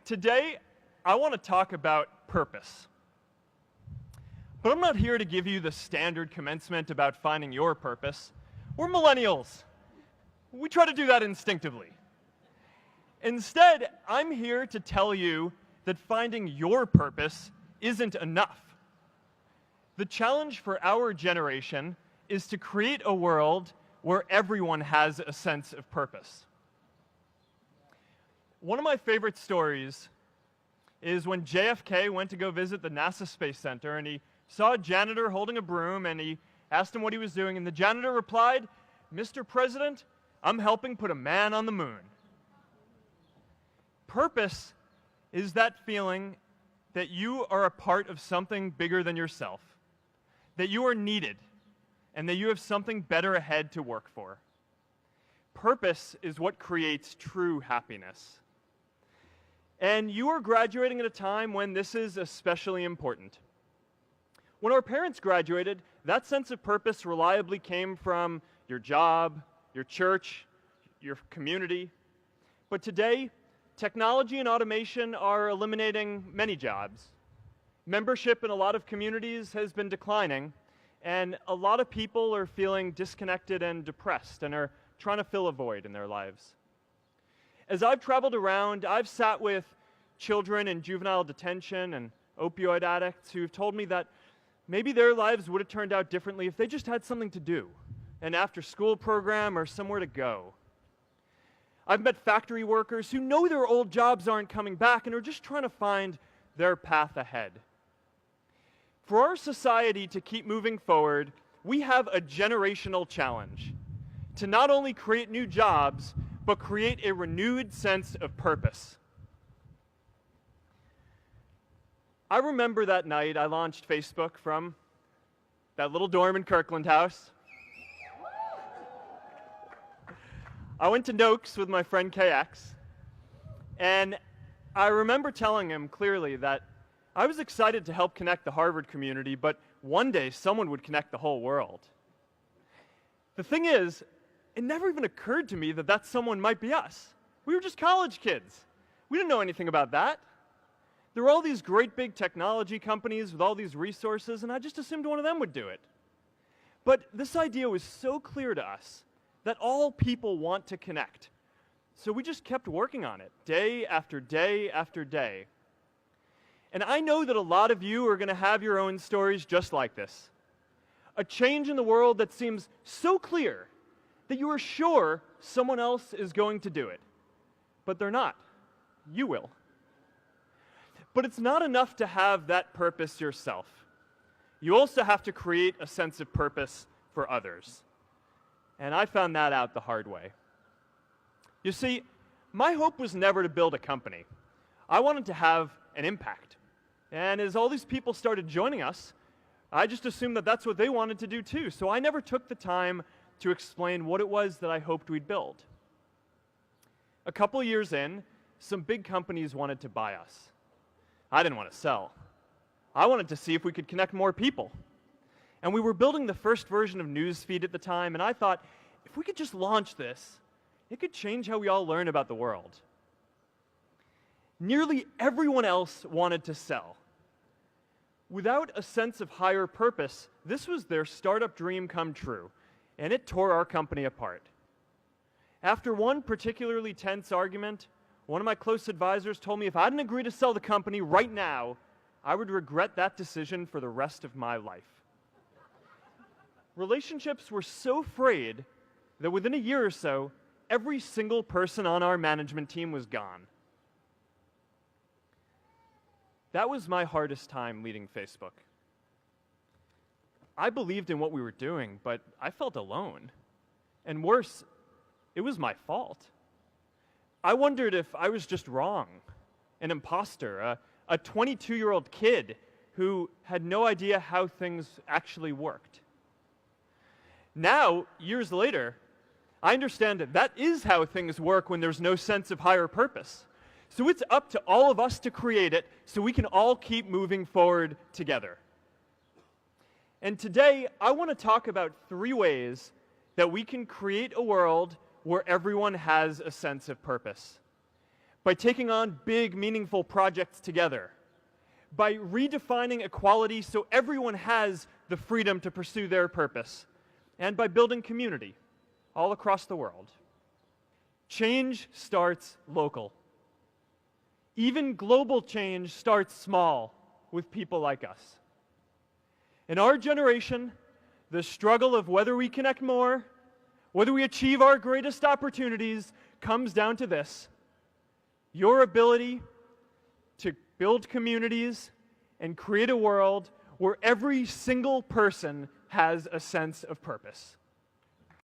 Today, I want to talk about purpose. But I'm not here to give you the standard commencement about finding your purpose. We're millennials. We try to do that instinctively. Instead, I'm here to tell you that finding your purpose isn't enough. The challenge for our generation is to create a world where everyone has a sense of purpose. One of my favorite stories is when JFK went to go visit the NASA Space Center, and he saw a janitor holding a broom, and he asked him what he was doing, and the janitor replied, "Mr. President, I'm helping put a man on the moon." Purpose is that feeling that you are a part of something bigger than yourself, that you are needed, and that you have something better ahead to work for. Purpose is what creates true happiness. And you are graduating at a time when this is especially important. When our parents graduated, that sense of purpose reliably came from your job, your church, your community. But today, technology and automation are eliminating many jobs. Membership in a lot of communities has been declining, and a lot of people are feeling disconnected and depressed and are trying to fill a void in their lives. As I've traveled around, I've sat with children in juvenile detention and opioid addicts who've told me that maybe their lives would have turned out differently if they just had something to do, an after-school program or somewhere to go. I've met factory workers who know their old jobs aren't coming back and are just trying to find their path ahead. For our society to keep moving forward, we have a generational challenge to not only create new jobs, but create a renewed sense of purpose. I remember that night I launched Facebook from that little dorm in Kirkland House. I went to Noakes with my friend KX, and I remember telling him clearly that I was excited to help connect the Harvard community, but one day someone would connect the whole world. The thing is, it never even occurred to me that that someone might be us. We were just college kids. We didn't know anything about that. There were all these great big technology companies with all these resources, and I just assumed one of them would do it. But this idea was so clear to us that all people want to connect. So we just kept working on it, day after day after day. And I know that a lot of you are going to have your own stories just like this. A change in the world that seems so clear that you are sure someone else is going to do it. But they're not. You will. But it's not enough to have that purpose yourself. You also have to create a sense of purpose for others. And I found that out the hard way. You see, my hope was never to build a company. I wanted to have an impact. And as all these people started joining us, I just assumed that that's what they wanted to do too. So I never took the time to explain what it was that I hoped we'd build. A couple years in, some big companies wanted to buy us. I didn't want to sell. I wanted to see if we could connect more people. And we were building the first version of Newsfeed at the time, and I thought, if we could just launch this, it could change how we all learn about the world. Nearly everyone else wanted to sell. Without a sense of higher purpose, this was their startup dream come true, and it tore our company apart. After one particularly tense argument, one of my close advisors told me if I didn't agree to sell the company right now, I would regret that decision for the rest of my life. Relationships were so frayed that within a year or so, every single person on our management team was gone. That was my hardest time leading Facebook. I believed in what we were doing, but I felt alone. And worse, it was my fault. I wondered if I was just wrong, an imposter, a 22-year-old kid who had no idea how things actually worked. Now, years later, I understand that that is how things work when there's no sense of higher purpose. So it's up to all of us to create it so we can all keep moving forward together. And today, I want to talk about 3 ways that we can create a world where everyone has a sense of purpose. by taking on big, meaningful projects together, by redefining equality so everyone has the freedom to pursue their purpose, and by building community all across the world. Change starts local. Even global change starts small with people like us. In our generation, the struggle of whether we connect more, whether we achieve our greatest opportunities, comes down to this: your ability to build communities and create a world where every single person has a sense of purpose.